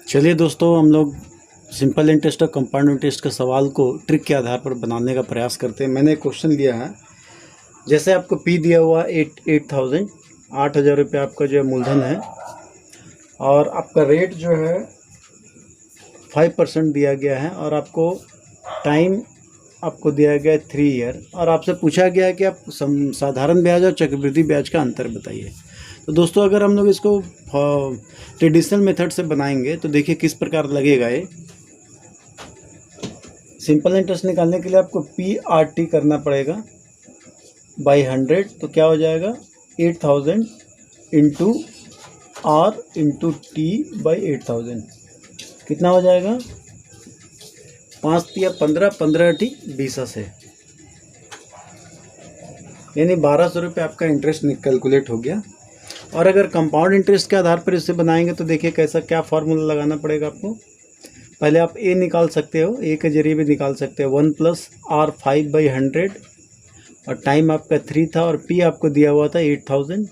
चलिए दोस्तों, हम लोग सिंपल इंटरेस्ट और कंपाउंड इंटरेस्ट के सवाल को ट्रिक के आधार पर बनाने का प्रयास करते हैं। मैंने एक क्वेश्चन लिया है, जैसे आपको पी दिया हुआ 8,000 रुपये आपका जो है मूलधन है, और आपका रेट जो है 5% दिया गया है, और आपको टाइम आपको दिया गया है 3 ईयर, और आपसे पूछा गया है कि आप साधारण ब्याज और चक्रवृद्धि ब्याज का अंतर बताइए। तो दोस्तों, अगर हम लोग इसको ट्रेडिशनल मेथड से बनाएंगे तो देखिए किस प्रकार लगेगा ये। सिंपल इंटरेस्ट निकालने के लिए आपको PRT करना पड़ेगा बाई 100, तो क्या हो जाएगा 8,000 into R into T by 8,000, कितना हो जाएगा 5 या 15, 15 टी 20 से, यानी 1,200 रुपये आपका इंटरेस्ट कैलकुलेट हो गया। और अगर कंपाउंड इंटरेस्ट के आधार पर इसे बनाएंगे तो देखिए कैसा क्या फार्मूला लगाना पड़ेगा आपको। पहले आप ए निकाल सकते हो, ए के जरिए भी निकाल सकते हो, 1 + R 5/100, और टाइम आपका 3 था, और पी आपको दिया हुआ था 8,000।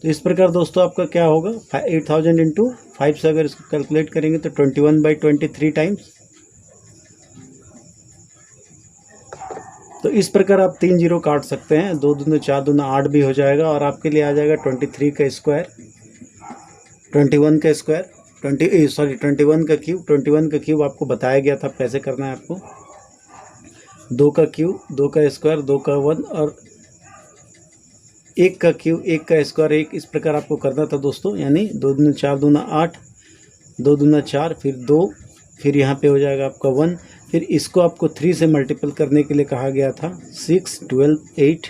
तो इस प्रकार दोस्तों आपका क्या होगा 8,000 इंटू 5 से अगर इसको कैलकुलेट करेंगे तो 21/23 टाइम्स। तो इस प्रकार आप 3 जीरो काट सकते हैं, 2 दूना 4 दूना 8 भी हो जाएगा, और आपके लिए आ जाएगा 23 का स्क्वायर, 21 का स्क्वायर, 21 का क्यूब। 21 का क्यूब आपको बताया गया था कैसे करना है आपको, 2 का क्यूब, 2 का स्क्वायर, 2 का 1, और 1 का क्यूब, 1 का स्क्वायर 1, इस प्रकार आपको करना था दोस्तों। यानी 2 दूना 4 दूना 8, 2 दूना 4, फिर 2, फिर यहाँ पे हो जाएगा आपका 1, फिर इसको आपको 3 से मल्टीपल करने के लिए कहा गया था, 6, 12, 8,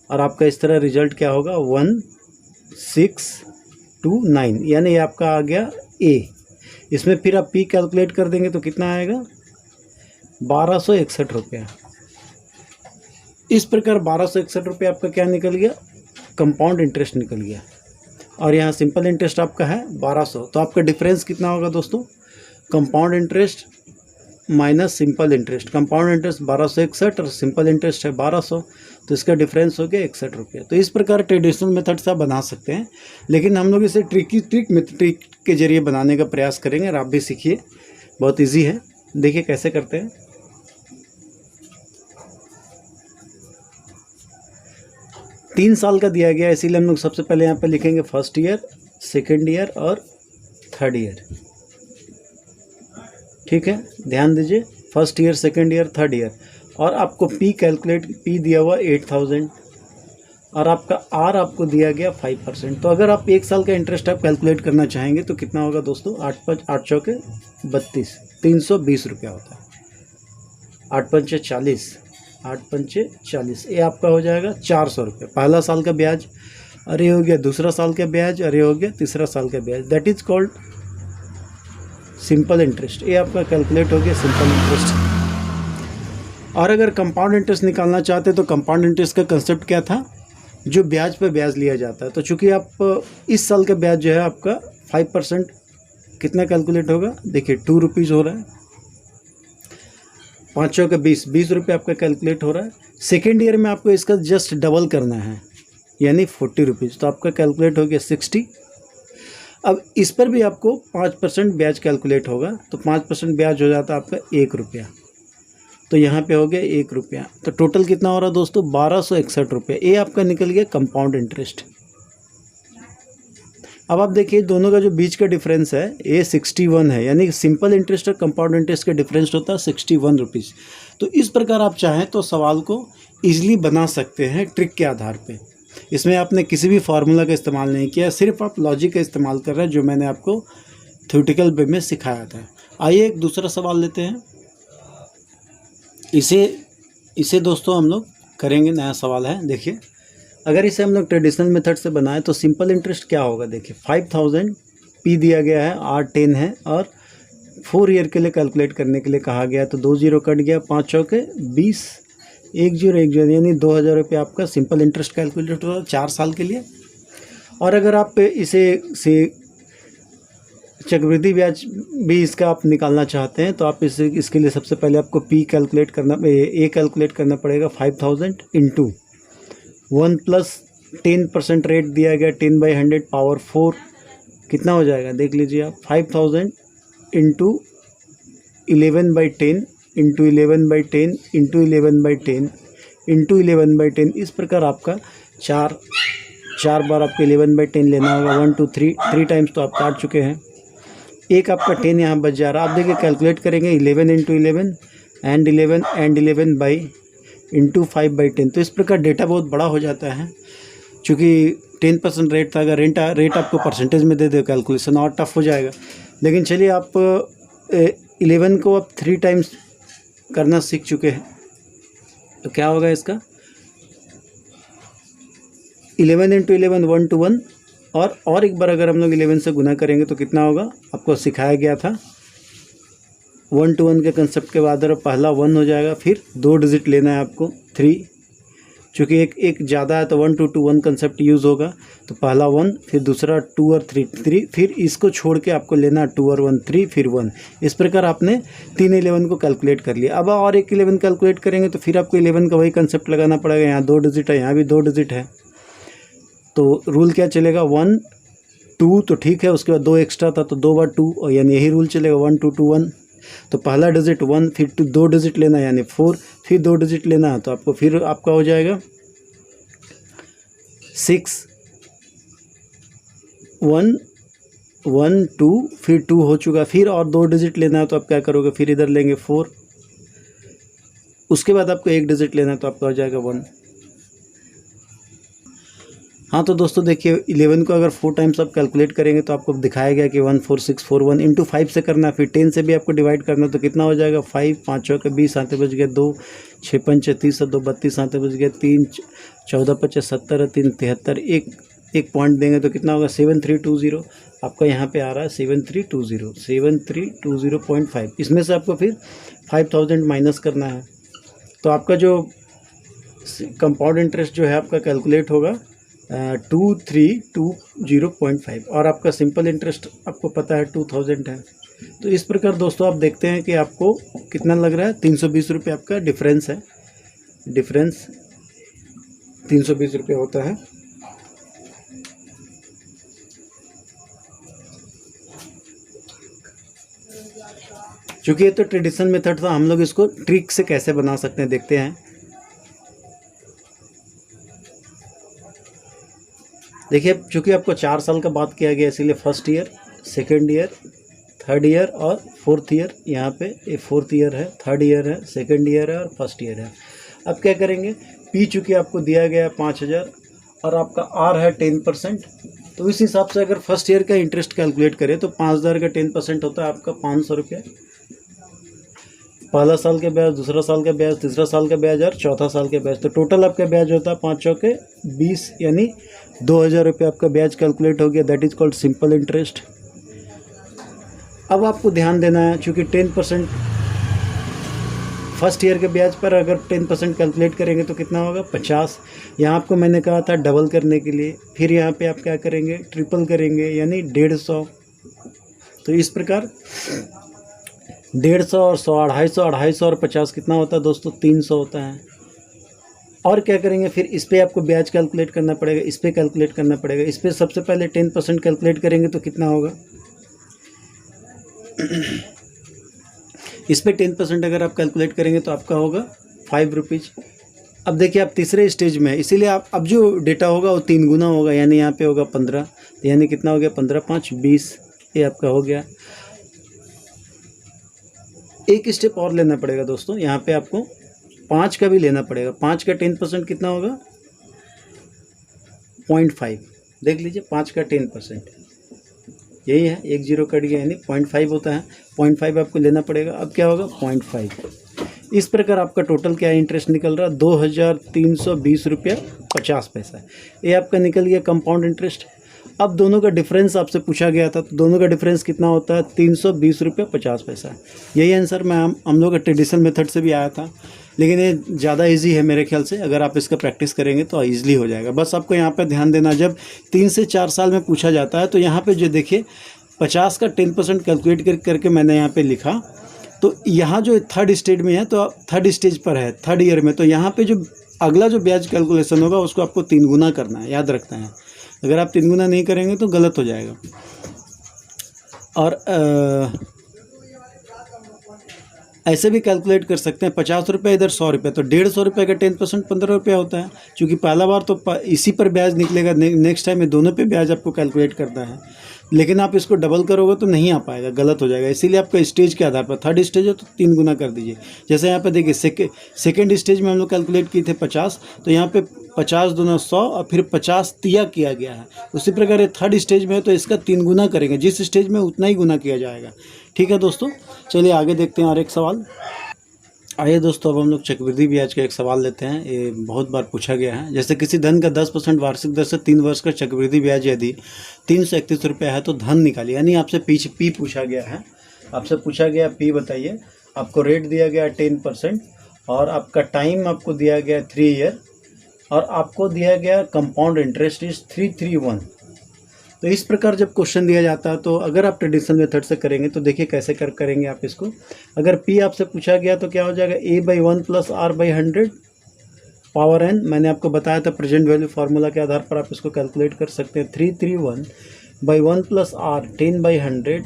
और आपका इस तरह रिजल्ट क्या होगा 1,629, यानी ये आपका आ गया ए। इसमें फिर आप पी कैलकुलेट कर देंगे तो कितना आएगा 1,261 रुपया। इस प्रकार 1,261 रुपये आपका क्या निकल गया, कंपाउंड इंटरेस्ट निकल गया, और यहाँ सिंपल इंटरेस्ट आपका है 1,200। तो आपका डिफरेंस कितना होगा दोस्तों, compound interest minus simple interest. Compound interest 1,261 और सिंपल इंटरेस्ट है 1,200, तो इसका डिफरेंस हो गया 61 रुपये। तो इस प्रकार ट्रेडिशनल मेथड से आप बना सकते हैं, लेकिन हम लोग इसे ट्रिक के जरिए बनाने का प्रयास करेंगे, और आप भी सीखिए, बहुत इजी है। देखिए कैसे करते हैं। 3 साल का दिया गया है, इसीलिए हम लोग सबसे पहले यहाँ पे लिखेंगे फर्स्ट ईयर, सेकेंड ईयर और थर्ड ईयर। ठीक है, ध्यान दीजिए, first year, second year, third year, और आपको पी दिया हुआ 8,000, और आपका आर आपको दिया गया 5%। तो अगर आप 1 साल का इंटरेस्ट आप कैलकुलेट करना चाहेंगे तो कितना होगा दोस्तों, 8 चौके 32, 320 रुपया होता है, 8 पंचे 40, 8 पंचे 40, ये आपका हो जाएगा 400 रुपये पहला साल का ब्याज, और ये हो गया दूसरा साल का ब्याज, और ये हो गया तीसरा साल का ब्याज। That is called simple interest. ये आपका कैलकुलेट हो गया सिंपल इंटरेस्ट। और अगर कंपाउंड इंटरेस्ट निकालना चाहते तो कंपाउंड इंटरेस्ट का कंसेप्ट क्या था, जो ब्याज पे ब्याज लिया जाता है। तो चूंकि आप इस साल का ब्याज जो है आपका 5%, कितना कैलकुलेट होगा, देखिए 2 रुपीज़ हो रहा है, 5 चौके 20 रुपये आपका कैलकुलेट हो रहा है। सेकेंड ईयर में आपको इसका जस्ट डबल करना है, यानी 40 रुपीज़, तो आपका कैलकुलेट हो गया 60। अब इस पर भी आपको 5% ब्याज कैलकुलेट होगा, तो 5% ब्याज हो जाता है आपका 1 रुपया, तो यहाँ पे हो गया 1 रुपया। तो टोटल कितना हो रहा है दोस्तों 1,261 रुपये। ये आपका निकल गया कंपाउंड इंटरेस्ट। अब आप देखिए दोनों का जो बीच का डिफरेंस है ये 61 है, यानी सिंपल इंटरेस्ट और कंपाउंड इंटरेस्ट का डिफरेंस होता है 61 रुपीज़। तो इस प्रकार आप चाहें तो सवाल को ईजिली बना सकते हैं ट्रिक के आधार पे। इसमें आपने किसी भी फार्मूला का इस्तेमाल नहीं किया, सिर्फ आप लॉजिक का इस्तेमाल कर रहे हैं, जो मैंने आपको थ्योरेटिकल वे में सिखाया था। आइए एक दूसरा सवाल लेते हैं। इसे दोस्तों हम लोग करेंगे, नया सवाल है। देखिए, अगर इसे हम लोग ट्रेडिशनल मेथड से बनाएं तो सिंपल इंटरेस्ट क्या होगा, देखिए 5,000 पी दिया गया है, R 10 है, और 4 ईयर के लिए कैलकुलेट करने के लिए कहा गया है। तो 2 जीरो कट गया, 5 चौके 20, 1 जीरो, यानी 2,000 रुपये आपका सिंपल इंटरेस्ट कैलकुलेट होगा 4 साल के लिए। और अगर आप इसे चक्रवृद्धि ब्याज भी इसका आप निकालना चाहते हैं तो आप इसके लिए सबसे पहले आपको ए कैलकुलेट करना पड़ेगा 5,000 इंटू 1 + 10% रेट दिया गया 10/100 पावर 4 कितना हो जाएगा देख लीजिए आप, 5000 इंटू 11/10 इंटू 11/10 इंटू 11/10 इंटू 11/10, इस प्रकार आपका चार बार आपको 11/10 लेना होगा। 1 2 3 टाइम्स तो आप काट चुके हैं, एक आपका 10 यहाँ बच जा रहा है। आप देखिए कैलकुलेट करेंगे 11 इंटू 11 एंड 11 बाई इंटू 5/10, तो इस प्रकार डेटा बहुत बड़ा हो जाता है। चूँकि 10% रेट था, अगर रेट आपको परसेंटेज में दे दे कैलकुलेशन और टफ हो जाएगा। लेकिन चलिए आप 11 को आप 3 टाइम्स करना सीख चुके हैं, तो क्या होगा इसका 11 इंटू 11 1 to 1, और एक बार अगर हम लोग 11 से गुना करेंगे तो कितना होगा, आपको सिखाया गया था 1 to 1 के कंसेप्ट के बाद पहला 1 हो जाएगा, फिर 2 डिजिट लेना है आपको 3, चूँकि एक ज़्यादा है तो 1 to 1 कंसेप्ट यूज़ होगा, तो पहला 1 फिर दूसरा 2 और 3, फिर इसको छोड़ के आपको लेना 2 और 1 3 फिर 1। इस प्रकार आपने 3 11 को कैलकुलेट कर लिया। अब और एक 11 कैलकुलेट करेंगे तो फिर आपको 11 का वही कंसेप्ट लगाना पड़ेगा। यहाँ 2 डिजिट है, यहाँ भी 2 डिजिट है, तो रूल क्या चलेगा 1 2 तो ठीक है, उसके बाद 2 एक्स्ट्रा था तो 2 बार 2, और यानी यही रूल चलेगा 1 2 2 1। तो पहला डिजिट 1, फिर 2 डिजिट लेना यानी 4, फिर 2 डिजिट लेना है तो आपको फिर आपका हो जाएगा 6 1 1 2, फिर 2 हो चुका, फिर और 2 डिजिट लेना है तो आप क्या करोगे, फिर इधर लेंगे 4, उसके बाद आपको 1 डिजिट लेना है तो आपका हो जाएगा 1। हाँ तो दोस्तों देखिए 11 को अगर 4 टाइम्स आप कैलकुलेट करेंगे तो आपको दिखाया गया कि 14641 इंटू 5 से करना है, फिर 10 से भी आपको डिवाइड करना है, तो कितना हो जाएगा 5 5 चौके 20 हाथे बच गया 2 6 5 30 2 32 हाथे बच गया 3 14 25 70 3 73, एक पॉइंट देंगे तो कितना होगा 7320, आपका यहाँ पे आ रहा है 7320.5। इसमें से आपको फिर 5000 माइनस करना है, तो आपका जो कंपाउंड इंटरेस्ट जो है आपका कैलकुलेट होगा 2320.5, और आपका सिंपल इंटरेस्ट आपको पता है 2000 है। तो इस प्रकार दोस्तों आप देखते हैं कि आपको कितना लग रहा है, 320 रुपये आपका डिफरेंस है, डिफरेंस 320 रुपये होता है। चूँकि ये तो ट्रेडिशनल मेथड था, हम लोग इसको ट्रिक से कैसे बना सकते हैं देखते हैं। देखिए चूँकि आपको 4 साल का बात किया गया, इसीलिए first year, second year, third year और फोर्थ ईयर, यहाँ पे ये फोर्थ ईयर है, थर्ड ईयर है, सेकेंड ईयर है और फर्स्ट ईयर है। अब क्या करेंगे, पी चूँकि आपको दिया गया 5000 और आपका आर है 10%, तो इस हिसाब से अगर फर्स्ट ईयर का इंटरेस्ट कैलकुलेट करें तो 5000 का 10% होता है आपका 500 रुपये। पहला साल का ब्याज, दूसरा साल का ब्याज, तीसरा साल का ब्याज और चौथा साल का ब्याज, तो टोटल आपका ब्याज होता है 5 चौके 20, यानी 2000 रुपये आपका ब्याज कैलकुलेट हो गया। That is called simple interest. अब आपको ध्यान देना है, चूँकि 10% फर्स्ट ईयर के ब्याज पर अगर 10% कैलकुलेट करेंगे तो कितना होगा 50। यहाँ आपको मैंने कहा था डबल करने के लिए, फिर यहाँ पे आप क्या करेंगे, ट्रिपल करेंगे यानी 150। तो इस प्रकार 150 और 100, 250, 250 और 50 कितना होता है दोस्तों, 300 होता है। और क्या करेंगे, फिर इस पर आपको ब्याज कैलकुलेट करना पड़ेगा, इस पर कैलकुलेट करना पड़ेगा। इस पर सबसे पहले 10% कैलकुलेट करेंगे तो कितना होगा, इस पर 10% अगर आप कैलकुलेट करेंगे तो आपका होगा 5 रुपीज़। अब देखिए आप तीसरे स्टेज में, इसीलिए आप अब जो डेटा होगा वो 3 गुना होगा, यानी यहाँ पे होगा 15, तो यानी कितना हो गया 15 5 20, ये आपका हो गया। एक स्टेप और लेना पड़ेगा दोस्तों, यहाँ पे आपको 5 का भी लेना पड़ेगा। 5 का 10% कितना होगा 0.5, देख लीजिए 5 का 10% यही है, 1 0 कट गया यानी 0.5 होता है, 0.5 आपको लेना पड़ेगा। अब क्या होगा 0.5। इस प्रकार आपका टोटल क्या इंटरेस्ट निकल रहा है 2320 रुपया 50 पैसा, ये आपका निकल गया कंपाउंड इंटरेस्ट। अब दोनों का डिफरेंस आपसे पूछा गया था, तो दोनों का डिफरेंस कितना होता है 320 रुपये 50 पैसा। यही आंसर मैं हम लोग का ट्रेडिशनल मेथड से भी आया था, लेकिन ये ज़्यादा इजी है मेरे ख्याल से। अगर आप इसका प्रैक्टिस करेंगे तो ईजिली हो जाएगा। बस आपको यहाँ पे ध्यान देना, जब 3 से 4 साल में पूछा जाता है तो यहाँ पे जो देखिए 50 का 10% कैलकुलेट करके मैंने यहाँ पे लिखा, तो यहाँ जो थर्ड स्टेज में है, तो थर्ड स्टेज पर है, थर्ड ईयर में, तो यहाँ पे जो अगला जो ब्याज कैलकुलेशन होगा उसको आपको 3 गुना करना है, याद रखना है। अगर आप 3 गुना नहीं करेंगे तो गलत हो जाएगा। और ऐसे भी कैलकुलेट कर सकते हैं 50 रुपये इधर 100 रुपये, तो 150 रुपये का 10% 15 रुपया होता है। क्योंकि पहला बार तो इसी पर ब्याज निकलेगा, नेक्स्ट टाइम में दोनों पे ब्याज आपको कैलकुलेट करना है। लेकिन आप इसको डबल करोगे तो नहीं आ पाएगा, गलत हो जाएगा। इसीलिए आपका स्टेज के आधार पर, थर्ड स्टेज हो तो 3 गुना कर दीजिए। जैसे यहाँ पे देखिए सेकेंड स्टेज में हम लोग कैलकुलेट किए थे 50, तो यहाँ पे 50 दूना 100 और फिर 50 तिया किया गया है। उसी प्रकार ये थर्ड स्टेज में है तो इसका 3 गुना करेंगे, जिस स्टेज में उतना ही गुना किया जाएगा। ठीक है दोस्तों, चलिए आगे देखते हैं और एक सवाल। आइए दोस्तों, अब हम लोग चक्रवृद्धि ब्याज का एक सवाल लेते हैं। ये बहुत बार पूछा गया है। जैसे किसी धन का 10% वार्षिक दर से 3 वर्ष का चक्रवृद्धि ब्याज यदि 331 रुपये है तो धन निकालिए। यानी आपसे पी पूछा गया है। आपसे पूछा गया पी बताइए। आपको रेट दिया गया 10% और आपका टाइम आपको दिया गया 3 ईयर और आपको दिया गया कंपाउंड इंटरेस्ट इज 331। तो इस प्रकार जब क्वेश्चन दिया जाता है तो अगर आप ट्रेडिशनल मेथड से करेंगे तो देखिए कैसे करेंगे आप इसको। अगर पी आपसे पूछा गया तो क्या हो जाएगा, a/1 + r/100 पावर n। मैंने आपको बताया था प्रेजेंट वैल्यू फार्मूला के आधार पर आप इसको कैलकुलेट कर सकते हैं। 331/1 + r 10/100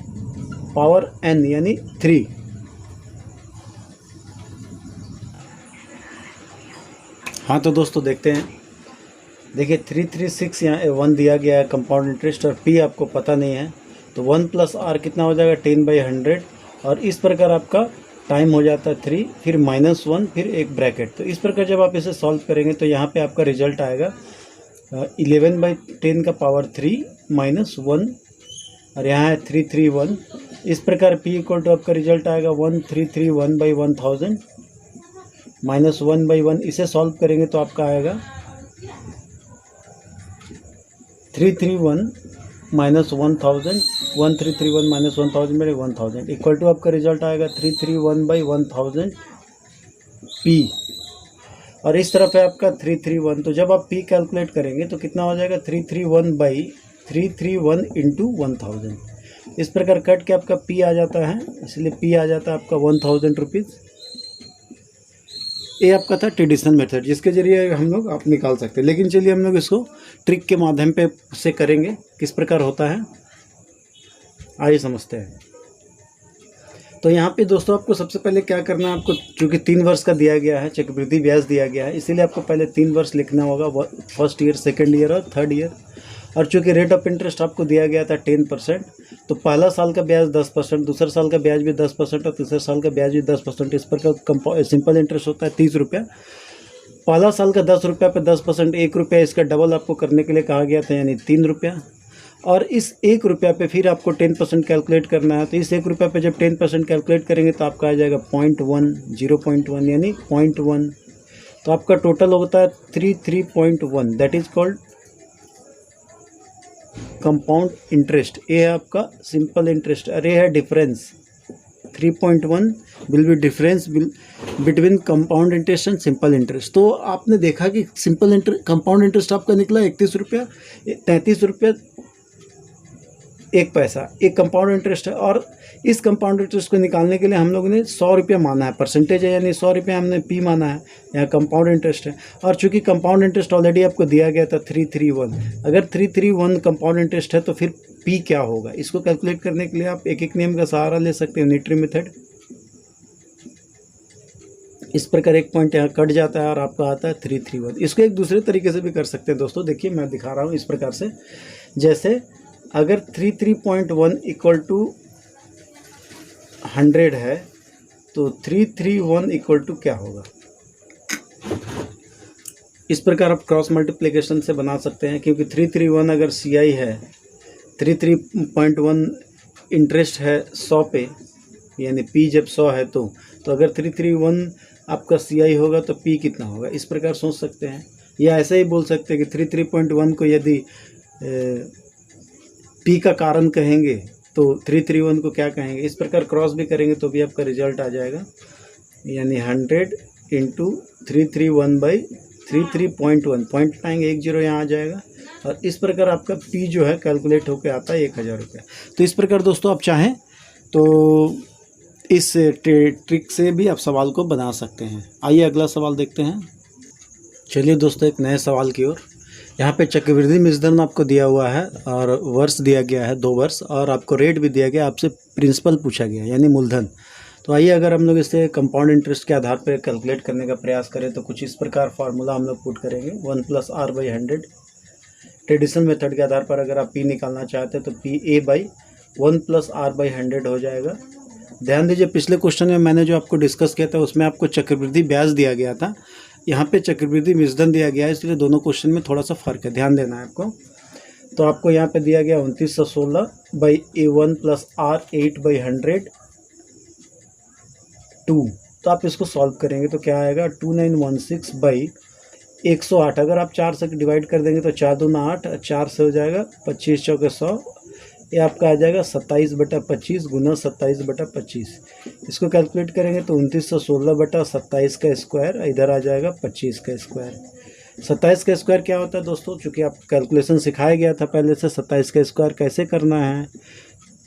पावर n यानी 3। हाँ तो दोस्तों देखते हैं। देखिए 336 यहाँ 1 दिया गया है कंपाउंड इंटरेस्ट और पी आपको पता नहीं है, तो 1 + r कितना हो जाएगा 10/100 और इस प्रकार आपका टाइम हो जाता है 3, फिर -1, फिर एक ब्रैकेट। तो इस प्रकार जब आप इसे सॉल्व करेंगे तो यहाँ पे आपका रिजल्ट आएगा 11/10 का पावर 3 -1 और यहाँ है 331। इस प्रकार p = आपका रिजल्ट आएगा 1331/1000 -1/1। इसे सॉल्व करेंगे तो आपका आएगा 331 - 1000, 1331 - 1000 मेरे 1000 इक्वल टू आपका रिजल्ट आएगा 331/1000 p। और इस तरफ है आपका 331। तो जब आप p कैलकुलेट करेंगे तो कितना हो जाएगा 331 इंटू 1000। इस प्रकार कट के आपका p आ जाता है, इसलिए p आ जाता है आपका 1000 रुपीज़। ये आपका था ट्रेडिशनल मेथड जिसके जरिए हम लोग आप निकाल सकते हैं। लेकिन चलिए हम लोग इसको ट्रिक के माध्यम पे से करेंगे, किस प्रकार होता है आइए समझते हैं। तो यहाँ पे दोस्तों आपको सबसे पहले क्या करना है, आपको चूँकि 3 वर्ष का दिया गया है, चक्रवृद्धि ब्याज दिया गया है, इसीलिए आपको पहले 3 वर्ष लिखना होगा, फर्स्ट ईयर, सेकेंड ईयर और थर्ड ईयर। और चूँकि रेट ऑफ इंटरेस्ट आपको दिया गया था 10%, तो पहला साल का ब्याज 10%, दूसरा साल का ब्याज भी 10% और तीसरे साल का ब्याज भी 10%। इस प्रकार सिंपल इंटरेस्ट होता है 30 रुपया। पहला साल का 10 रुपया पे 10%, 1 रुपया, इसका डबल आपको करने के लिए कहा गया था, यानी 3 रुपया। और इस 1 रुपया पे फिर आपको 10% कैलकुलेट करना है। तो इस 1 रुपया पे जब 10% कैलकुलेट करेंगे तो आपका आ जाएगा 0.1 यानी 0.1। तो आपका टोटल होता है 33.1, that is called compound interest. ये है आपका सिंपल इंटरेस्ट और ये है difference. 3.1 will be difference between compound interest and simple interest. तो आपने देखा कि कंपाउंड इंटरेस्ट आपका निकला 31 रुपया, 33 रुपया 1 पैसा, एक कंपाउंड इंटरेस्ट है। और इस कंपाउंड इंटरेस्ट को निकालने के लिए हम लोगों ने 100 रुपया माना है, परसेंटेज है, यानी 100 रुपया हमने पी माना है, यहाँ कंपाउंड इंटरेस्ट है। और चूंकि कंपाउंड इंटरेस्ट ऑलरेडी आपको दिया गया था 331, अगर 331 कंपाउंड इंटरेस्ट है तो फिर पी क्या होगा, इसको कैलकुलेट करने के लिए आप एक एक नियम का सहारा ले सकते हैं, यूनिटरी मेथड। इस प्रकार एक पॉइंट यहाँ कट जाता है और आपका आता है 331। इसको एक दूसरे तरीके से भी कर सकते हैं दोस्तों। देखिए मैं दिखा रहा हूँ इस प्रकार से, जैसे अगर 33.1 इक्वल टू 100 है तो 331 इक्वल टू क्या होगा, इस प्रकार आप क्रॉस मल्टीप्लिकेशन से बना सकते हैं। क्योंकि 331 अगर CI है, 33.1 इंटरेस्ट है 100 पे, यानी P जब 100 है तो अगर 331 आपका CI होगा तो P कितना होगा, इस प्रकार सोच सकते हैं। या ऐसे ही बोल सकते हैं कि 33.1 को यदि P का कारण कहेंगे तो 331 को क्या कहेंगे, इस प्रकार क्रॉस भी करेंगे तो भी आपका रिजल्ट आ जाएगा, यानी 100 इंटू 331/33.1, पॉइंट लाएंगे 10 यहाँ आ जाएगा। और इस प्रकार आपका P जो है कैलकुलेट होकर आता है 1000 रुपया। तो इस प्रकार दोस्तों आप चाहें तो इस ट्रिक से भी आप सवाल को बना सकते हैं। आइए अगला सवाल देखते हैं। चलिए दोस्तों एक नए सवाल की ओर। यहाँ पे चक्रवृद्धि मिश्रधन आपको दिया हुआ है और वर्ष दिया गया है 2 वर्ष, और आपको रेट भी दिया गया, आपसे प्रिंसिपल पूछा गया यानी मूलधन। तो आइए अगर हम लोग इसे कंपाउंड इंटरेस्ट के आधार पर कैलकुलेट करने का प्रयास करें तो कुछ इस प्रकार फार्मूला हम लोग पुट करेंगे 1 + r/100। ट्रेडिशनल मेथड के आधार पर अगर आप पी निकालना चाहते हैं तो PA/1 + r/100 हो जाएगा। ध्यान दीजिए, पिछले क्वेश्चन में मैंने जो आपको डिस्कस किया था उसमें आपको चक्रवृद्धि ब्याज दिया गया था, यहाँ पे चक्रवृद्धि मिश्रधन दिया गया है, इसलिए दोनों क्वेश्चन में थोड़ा सा फर्क है, ध्यान देना है आपको। तो आपको यहाँ पे दिया गया 2916/A1 + R8/100 2। तो आप इसको सॉल्व करेंगे तो क्या आएगा 2916/108। अगर आप 4 से डिवाइड कर देंगे तो 4 दूना 8, 4 से हो जाएगा 25 चौके 100, ये आपका आ जाएगा 27/25 गुना 27/25। इसको कैलकुलेट करेंगे तो 2916/27 का स्क्वायर, इधर आ जाएगा 25 का स्क्वायर। 27 का स्क्वायर क्या होता है दोस्तों, चूँकि आप कैलकुलेशन सिखाया गया था पहले से 27 का स्क्वायर कैसे करना है,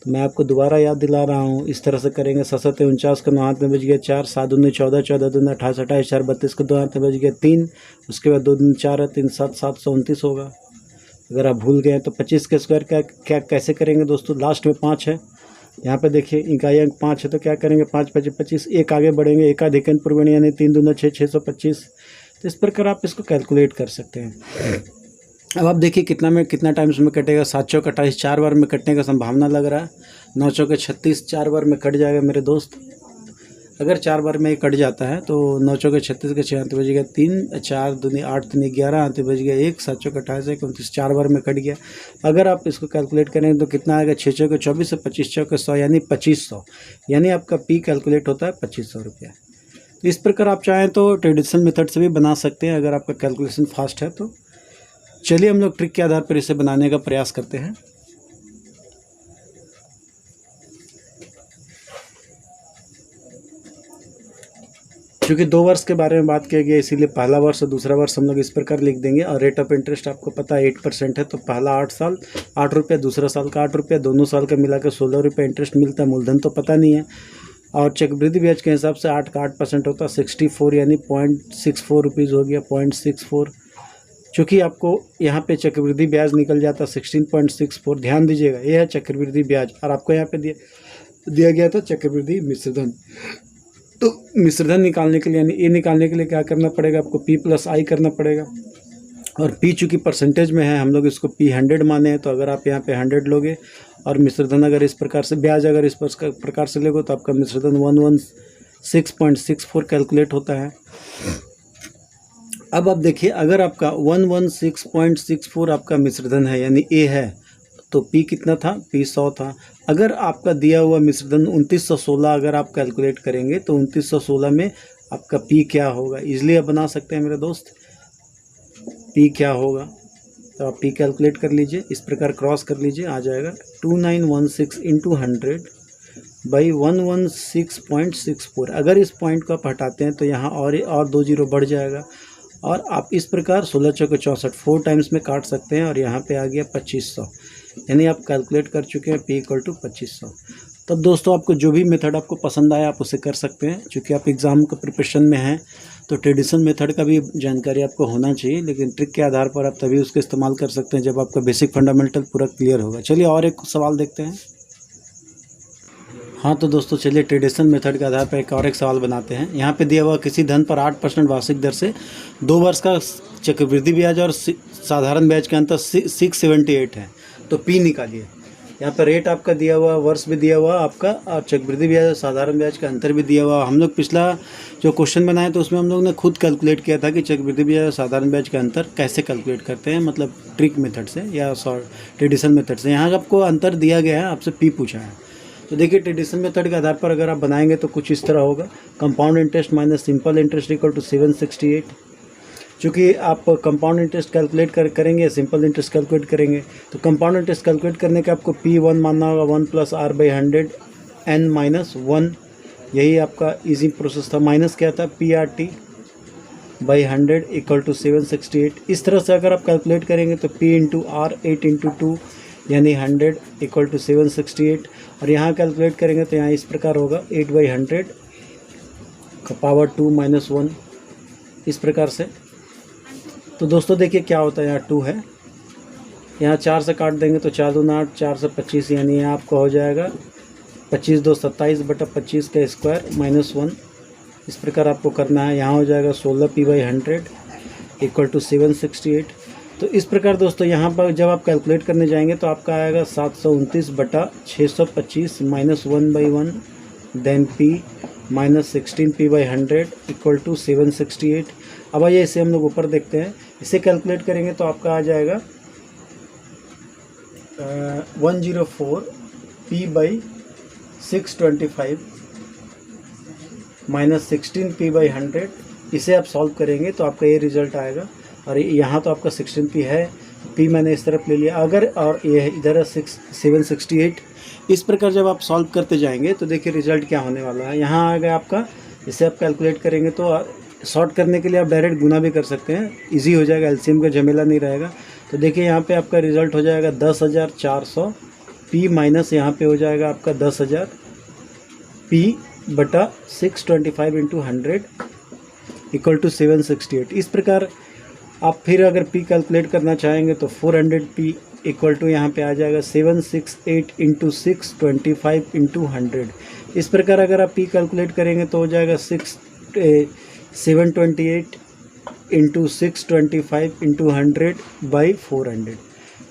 तो मैं आपको दोबारा याद दिला रहा हूँ। इस तरह से करेंगे, 7 × 49 का 9 हाथ में बज गया 4, 7 दूनी 14, 14 दूनी 28, 28 4 32 का 2 हाथ में बज गया 3, उसके बाद 2 दूनी 4 है 3 7 729 होगा। अगर आप भूल गए तो 25 के स्क्वायर क्या कैसे करेंगे दोस्तों, लास्ट में 5 है, यहाँ पे देखिए इकाई अंक 5 है, तो क्या करेंगे 5 × 5 = 25, एक आगे बढ़ेंगे, एकाधिकन पूर्वण यानी 3 दूना 6, 625। तो इस प्रकार आप इसको कैलकुलेट कर सकते हैं। अब आप देखिए कितना टाइम्स में कटेगा। 7 चौक 28 4 बार में कटने का संभावना लग रहा है। 9 चौक 36 4 बार में कट जाएगा मेरे दोस्त। अगर 4 बार में कट जाता है तो 9 चौक 36 के 6 हाथ बज गया 3, 4 दूनी 8 दूनी 11 हाथ बज गया 1, 7 चौक 28 29 4 बार में कट गया। अगर आप इसको कैलकुलेट करेंगे तो कितना आएगा 6 चौक 24 से 25 चौक 100 यानी 2500, यानी आपका पी कैलकुलेट होता है 2500 रुपया। तो इस प्रकार आप चाहें तो ट्रेडिशनल मेथड से भी बना सकते हैं अगर आपका कैलकुलेशन फास्ट है तो। चलिए हम लोग ट्रिक के आधार पर इसे बनाने का प्रयास करते हैं। क्योंकि 2 वर्ष के बारे में बात किया गया इसीलिए पहला वर्ष और दूसरा वर्ष हम लोग इस प्रकार लिख देंगे। और रेट ऑफ इंटरेस्ट आपको पता है 8% है, तो पहला 8 साल 8 रुपये, दूसरा साल का 8 रुपये, दोनों साल का मिलाकर 16 रुपये इंटरेस्ट मिलता है। मूलधन तो पता नहीं है। और चक्रवृद्धि ब्याज के हिसाब से 8 का 8% होता है 64 यानी 0.64 रुपीज़ हो गया 0.64। चूँकि आपको यहाँ पे चक्रवृद्धि ब्याज निकल जाता 16.64। ध्यान दीजिएगा, ये है चक्रवृद्धि ब्याज। और आपको यहाँ पे दिया गया था चक्रवृद्धि मिश्रधन। तो मिश्रधन निकालने के लिए यानी ए निकालने के लिए क्या करना पड़ेगा, आपको P+I करना पड़ेगा। और P चूँकि परसेंटेज में है, हम लोग इसको P100 माने हैं, तो अगर आप यहाँ पे 100 लोगे और मिश्रधन अगर इस प्रकार से, ब्याज अगर इस प्रकार से लोगे तो आपका मिश्रधन 116.64 कैलकुलेट होता है। अब आप देखिए, अगर आपका 116.64 आपका मिश्रधन है यानी ए है, तो P कितना था, P 100 था। अगर आपका दिया हुआ मिश्रधन 2916 अगर आप कैलकुलेट करेंगे तो 2916 में आपका P क्या होगा, इजली आप बना सकते हैं मेरे दोस्त। P क्या होगा, तो आप P कैलकुलेट कर लीजिए, इस प्रकार क्रॉस कर लीजिए, आ जाएगा 2916 × 100/116.64। अगर इस पॉइंट को आप हटाते हैं तो यहाँ और 2 जीरो बढ़ जाएगा। और आप इस प्रकार 16 चौके 64 4 टाइम्स में काट सकते हैं। और यहाँ पे आ गया 2500, यानी आप कैलकुलेट कर चुके हैं P = 2500। तब दोस्तों आपको जो भी मेथड आपको पसंद आया आप उसे कर सकते हैं। चूँकि आप एग्ज़ाम का प्रिपरेशन में हैं तो ट्रेडिशनल मेथड का भी जानकारी आपको होना चाहिए, लेकिन ट्रिक के आधार पर आप तभी उसका इस्तेमाल कर सकते हैं जब आपका बेसिक फंडामेंटल पूरा क्लियर होगा। चलिए और एक सवाल देखते हैं। हाँ तो दोस्तों चलिए ट्रेडिशनल मेथड के आधार पर एक सवाल बनाते हैं। यहाँ पे दिया हुआ किसी धन पर 8% वार्षिक दर से 2 वर्ष का चक्रवृद्धि ब्याज और साधारण ब्याज का अंतर 678 है, तो P निकालिए। यहाँ पर रेट आपका दिया हुआ, वर्ष भी दिया हुआ आपका, और चक्रवृद्धि ब्याज और साधारण ब्याज का अंतर भी दिया हुआ। हम लोग पिछला जो क्वेश्चन बनाए तो उसमें हम लोग ने खुद कैलकुलेट किया था कि चक्रवृद्धि ब्याज और साधारण ब्याज का अंतर कैसे कैलकुलेट करते हैं, मतलब ट्रिक मेथड से या ट्रेडिशनल मेथड से। यहाँ आपको अंतर दिया गया है, आपसे P पूछा है। तो देखिए ट्रेडिशनल मेथड के आधार पर अगर आप बनाएंगे तो कुछ इस तरह होगा, compound interest minus simple interest = 768। चूँकि आप कंपाउंड इंटरेस्ट कैलकुलेट करेंगे, सिंपल इंटरेस्ट कैलकुलेट करेंगे, तो कंपाउंड इंटरेस्ट कैलकुलेट करने के आपको P1 मानना होगा 1 + r/100 n-1। यही आपका इजी प्रोसेस था। माइनस क्या था, PRT/100 = 768। इस तरह से अगर आप कैलकुलेट करेंगे तो P × R 8 × 2 यानी 100 = 768। और यहाँ कैलकुलेट करेंगे तो यहाँ इस प्रकार होगा 8/100 का पावर 2 - 1, इस प्रकार से। तो दोस्तों देखिए क्या होता है, यहाँ 2 है यहाँ 4 से काट देंगे तो 4 दूना 8, 4 से 25, यानी यहाँ आपका हो जाएगा 25 2 27 बटा 25 का स्क्वायर -1। इस प्रकार आपको करना है। यहाँ हो जाएगा 16p/100 इक्वल टू 768। तो इस प्रकार दोस्तों यहाँ पर जब आप कैलकुलेट करने जाएंगे तो आपका आएगा 729 बटा 625 -1/1 then p -16p/100 equal to 768। अब आइए इसे हम लोग ऊपर देखते हैं। इसे कैलकुलेट करेंगे तो आपका आ जाएगा 104p/625 -16p/100। इसे आप सॉल्व करेंगे तो आपका ये रिज़ल्ट आएगा। और यहाँ तो आपका 16p है, p मैंने इस तरफ ले लिया अगर, और ये इधर है 768। इस प्रकार जब आप सॉल्व करते जाएंगे तो देखिए रिज़ल्ट क्या होने वाला है। यहाँ आ गया आपका। इसे आप कैलकुलेट करेंगे तो सॉर्ट करने के लिए आप डायरेक्ट गुना भी कर सकते हैं, इजी हो जाएगा, एलसीएम का झमेला नहीं रहेगा। तो देखिए यहाँ पे आपका रिज़ल्ट हो जाएगा 10,400 p माइनस यहाँ पे हो जाएगा आपका 10,000 p बटा 625 इंटू 100 इक्वल टू 768। इस प्रकार आप फिर अगर p कैलकुलेट करना चाहेंगे तो 400p इक्वल टू यहाँ पे आ जाएगा 768 इंटू 625 इंटू 100। इस प्रकार अगर आप p कैलकुलेट करेंगे तो हो जाएगा 728 इंटू 625 इंटू 100 बाई 400।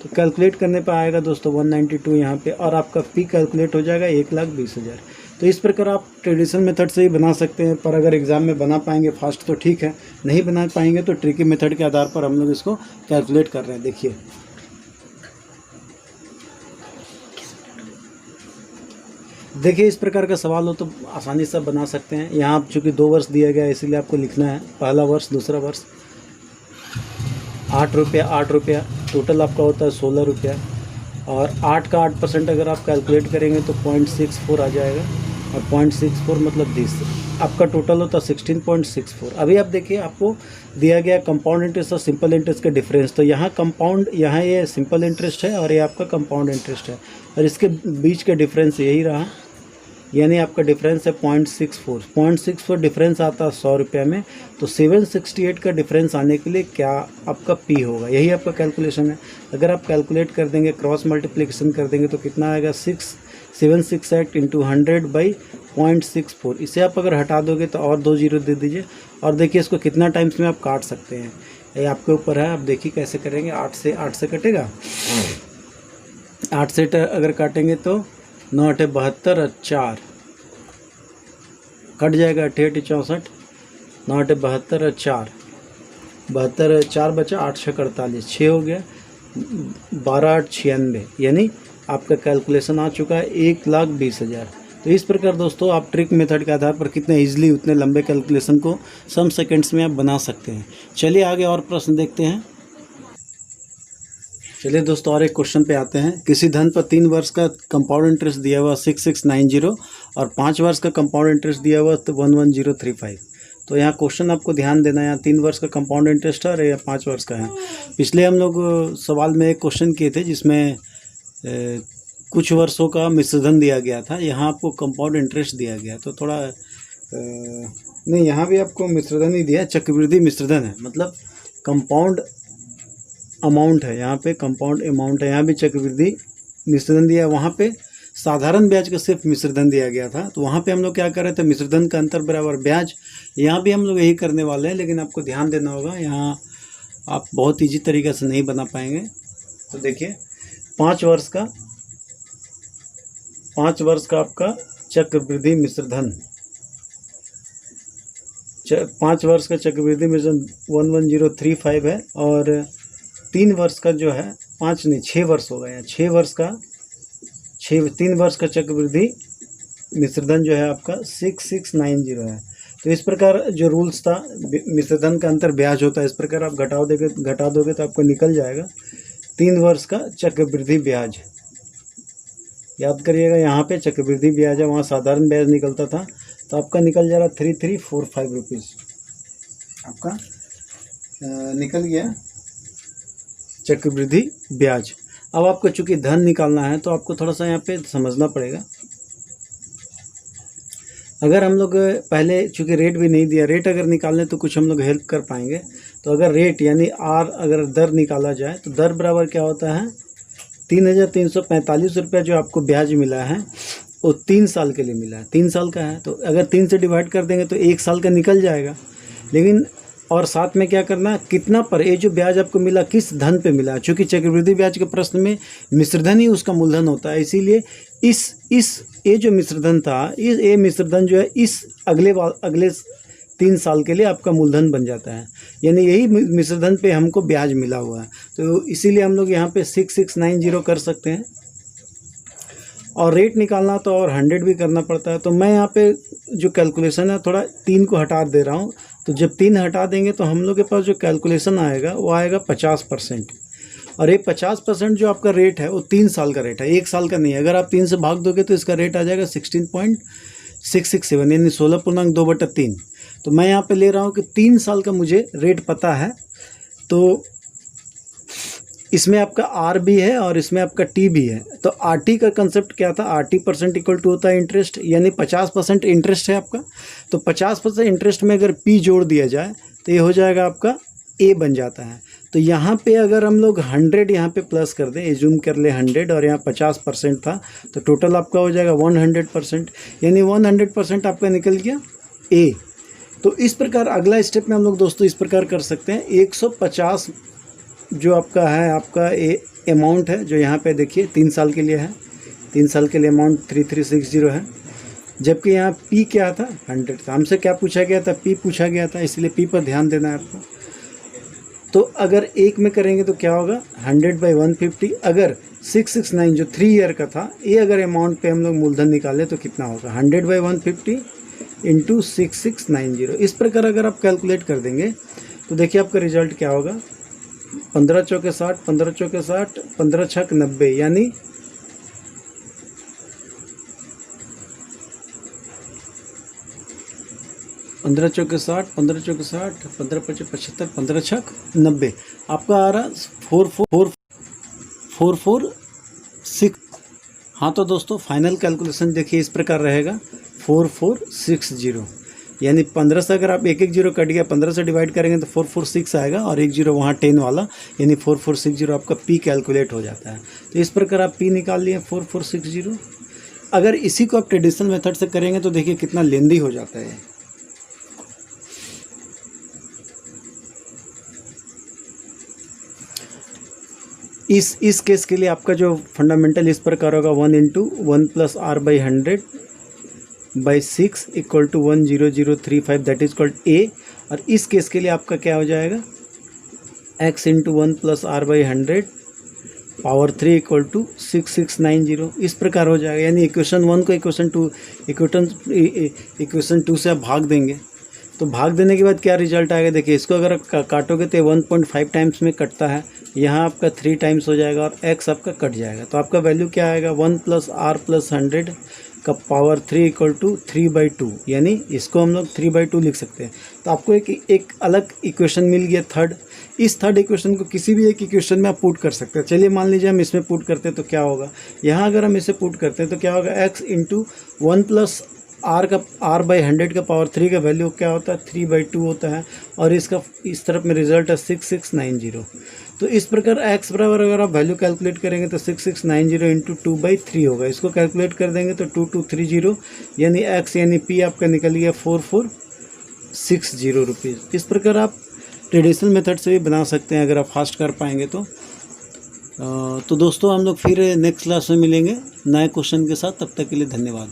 तो कैलकुलेट करने पर आएगा दोस्तों 192 यहाँ पे, और आपका p कैलकुलेट हो जाएगा 1,20,000। तो इस प्रकार आप ट्रेडिशनल मेथड से ही बना सकते हैं, पर अगर एग्ज़ाम में बना पाएंगे फास्ट तो ठीक है, नहीं बना पाएंगे तो ट्रिकी मेथड के आधार पर हम लोग इसको कैलकुलेट कर रहे हैं। देखिए इस प्रकार का सवाल हो तो आसानी से बना सकते हैं। यहाँ आप चूँकि 2 वर्ष दिया गया है इसीलिए आपको लिखना है, पहला वर्ष दूसरा वर्ष। 8 रुपया 8 रुपया टोटल आपका होता है 16 रुपया, और 8 का 8% अगर आप कैलकुलेट करेंगे तो 0.64 आ जाएगा, और 0.64 मतलब 10, आपका टोटल होता है 16.64। अभी आप देखिए आपको दिया गया कंपाउंड इंटरेस्ट और सिंपल इंटरेस्ट का डिफरेंस। तो यहाँ कंपाउंड, यहाँ ये सिंपल इंटरेस्ट है और ये आपका कंपाउंड इंटरेस्ट है, और इसके बीच का डिफरेंस यही रहा, यानी आपका डिफरेंस है 0.64 डिफरेंस आता है 100 रुपये में। तो 768 का डिफरेंस आने के लिए क्या आपका p होगा, यही आपका कैलकुलेशन है। अगर आप कैलकुलेट कर देंगे, क्रॉस मल्टीप्लिकेशन कर देंगे तो कितना आएगा 768 इंटू 100 बाई 0.64। इसे आप अगर हटा दोगे तो और 2 जीरो दे दीजिए, और देखिए इसको कितना टाइम्स में आप काट सकते हैं, ये आपके ऊपर है। आप देखिए कैसे करेंगे। 8 से कटेगा, 8 से अगर काटेंगे तो 9 8 72 और 4 कट जाएगा, 8 8 64, 9 8 72 और 4 72 4 बचा, 8 6 48, 6 हो गया, 12 8 96, यानी आपका कैलकुलेशन आ चुका है 1,20,000। तो इस प्रकार दोस्तों आप ट्रिक मेथड के आधार पर कितने इजीली उतने लंबे कैलकुलेशन को सम सेकंड्स में आप बना सकते हैं। चलिए आगे और प्रश्न देखते हैं। चलिए दोस्तों और एक क्वेश्चन पे आते हैं। किसी धन पर 3 वर्ष का कंपाउंड इंटरेस्ट दिया हुआ 6690 और 5 वर्ष का कंपाउंड इंटरेस्ट दिया हुआ 11035। तो यहाँ क्वेश्चन आपको ध्यान देना है, यहाँ 3 वर्ष का कंपाउंड इंटरेस्ट है और या 5 वर्ष का है। पिछले हम लोग सवाल में एक क्वेश्चन किए थे जिसमें कुछ वर्षों का मिश्रधन दिया गया था, यहाँ आपको कंपाउंड इंटरेस्ट दिया गया। तो थोड़ा नहीं, यहाँ भी आपको मिश्रधन ही दिया, चक्रवृद्धि मिश्रधन है, मतलब कंपाउंड अमाउंट है, यहाँ पे कंपाउंड अमाउंट है, यहाँ भी चक्रवृद्धि मिश्रधन दिया, वहाँ पे साधारण ब्याज का सिर्फ मिश्रधन दिया गया था। तो वहाँ पे हम लोग क्या कर रहे थे, मिश्रधन का अंतर बराबर ब्याज। यहाँ भी हम लोग यही करने वाले हैं, लेकिन आपको ध्यान देना होगा, यहाँ आप बहुत ईजी तरीके से नहीं बना पाएंगे। तो देखिए 5 वर्ष का आपका चक्रवृद्धि मिश्रधन, 5 वर्ष का चक्रवृद्धि मिश्रधन 11035 है, और 3 वर्ष का जो है 5 नहीं 6 वर्ष हो गया, 3 वर्ष का चक्रवृद्धि मिश्रधन जो है आपका 6690 है। तो इस प्रकार जो रूल्स था, मिश्रधन का अंतर ब्याज होता है, इस प्रकार आप घटा दोगे तो आपको निकल जाएगा 3 वर्ष का चक्रवृद्धि ब्याज। याद करिएगा, यहाँ पे चक्रवृद्धि ब्याज है, वहाँ साधारण ब्याज निकलता था, तो आपका निकल जा रहा 3345 रुपीज़ आपका निकल गया चक्रवृद्धि ब्याज। अब आपको चूंकि धन निकालना है तो आपको थोड़ा सा यहाँ पे समझना पड़ेगा। अगर हम लोग पहले चूंकि रेट भी नहीं दिया, रेट अगर निकालने तो कुछ हम लोग हेल्प कर पाएंगे। तो अगर रेट यानी आर अगर दर निकाला जाए तो दर बराबर क्या होता है 3,345 रुपये जो आपको ब्याज मिला है वो 3 साल के लिए मिला है, 3 साल का है। तो अगर 3 से डिवाइड कर देंगे तो 1 साल का निकल जाएगा। लेकिन और साथ में क्या करना, कितना पर ये जो ब्याज आपको मिला किस धन पे मिला, क्योंकि चक्रवृद्धि ब्याज के प्रश्न में मिश्रधन ही उसका मूलधन होता है। इसीलिए इस ये जो मिश्रधन था, ये मिश्रधन जो है इस अगले 3 साल के लिए आपका मूलधन बन जाता है, यानी यही मिश्रधन पे हमको ब्याज मिला हुआ है। तो इसीलिए हम लोग यहाँ पे 6690 कर सकते हैं। और रेट निकालना तो और 100 भी करना पड़ता है। तो मैं यहाँ पे जो कैलकुलेशन है थोड़ा 3 को हटा दे रहा हूँ। तो जब 3 हटा देंगे तो हम लोग के पास जो कैलकुलेशन आएगा वो आएगा 50%। और ये 50% जो आपका रेट है वो 3 साल का रेट है, 1 साल का नहीं है। अगर आप 3 से भाग दोगे तो इसका रेट आ जाएगा 16.667 यानी 16.2/3। तो मैं यहाँ पे ले रहा हूँ कि 3 साल का मुझे रेट पता है। तो इसमें आपका आर भी है और इसमें आपका टी भी है। तो आर टी का कंसेप्ट क्या था, R T percent equal to होता है इंटरेस्ट, यानी 50% इंटरेस्ट है आपका। तो 50% इंटरेस्ट में अगर पी जोड़ दिया जाए तो ये हो जाएगा आपका ए बन जाता है। तो यहाँ पे अगर हम लोग 100 यहाँ पे प्लस कर दें, एज्यूम कर ले 100 और यहाँ 50% था, तो टोटल आपका हो जाएगा 100%, यानी 100% आपका निकल गया ए। तो इस प्रकार अगला स्टेप में हम लोग दोस्तों इस प्रकार कर सकते हैं। 150 जो आपका है, आपका अमाउंट है जो यहाँ पे देखिए 3 साल के लिए है, 3 साल के लिए अमाउंट 3360 है। जबकि यहाँ पी क्या था, 100 था। हमसे क्या पूछा गया था, पी पूछा गया था, इसलिए पी पर ध्यान देना है आपको। तो अगर एक में करेंगे तो क्या होगा 100/150। अगर 669 जो 3 ईयर का था, ये अगर अमाउंट पे हम लोग मूलधन निकालें तो कितना होगा 100/150 इंटू 6690। इस प्रकार अगर आप कैलकुलेट कर देंगे तो देखिए आपका रिजल्ट क्या होगा, 15 चौके 60, 15 चौके 60, 15 छक 90, यानी 15 चौके 60, 15 चौके 60, 15 पचे 75, 15 छक 90, आपका आ रहा 4446। हाँ तो दोस्तों फाइनल कैलकुलेशन देखिए इस प्रकार रहेगा 4460, यानी 15 से अगर आप एक जीरो कट गया, 15 से डिवाइड करेंगे तो 446 आएगा और एक जीरो वहाँ 10 वाला, यानी 4460 आपका पी कैलकुलेट हो जाता है। तो इस प्रकार आप पी निकाल लिए 4460। अगर इसी को आप ट्रेडिशनल मेथड से करेंगे तो देखिए कितना लेंदी हो जाता है। इस केस के लिए आपका जो फंडामेंटल इस प्रकार होगा 1 × 1 + r/100/6 equal to 10035, that is called A. और इस केस के लिए आपका क्या हो जाएगा x × 1 + r/100 3 इक्वल टू 6690, इस प्रकार हो जाएगा। यानी इक्वेशन 1 को इक्वेशन 2 से आप भाग देंगे। तो भाग देने के बाद क्या रिजल्ट आएगा, देखिए इसको अगर काटोगे तो 1.5 टाइम्स में कटता है, यहाँ आपका 3 टाइम्स हो जाएगा और x आपका कट जाएगा। तो आपका वैल्यू क्या आएगा 1 + r + 100 का पावर 3 इक्वल टू 3/2, यानी इसको हम लोग 3/2 लिख सकते हैं। तो आपको एक अलग इक्वेशन मिल गया थर्ड। इस थर्ड इक्वेशन को किसी भी एक इक्वेशन में आप पुट कर सकते हैं। चलिए मान लीजिए हम इसमें पुट करते हैं तो क्या होगा, यहाँ अगर हम इसे पुट करते हैं तो क्या होगा x × 1 + r/100 का पावर 3 का वैल्यू क्या होता है 3/2 होता है, और इसका इस तरफ में रिजल्ट है 6690। तो इस प्रकार x बराबर अगर आप वैल्यू कैलकुलेट करेंगे तो 6690 × 2/3 होगा। इसको कैलकुलेट कर देंगे तो 2230, यानी x यानी p आपका निकल गया 4460 रुपीज़। इस प्रकार आप ट्रेडिशनल मेथड से भी बना सकते हैं अगर आप फास्ट कर पाएंगे तो। दोस्तों हम लोग फिर नेक्स्ट क्लास में मिलेंगे नए क्वेश्चन के साथ, तब तक के लिए धन्यवाद।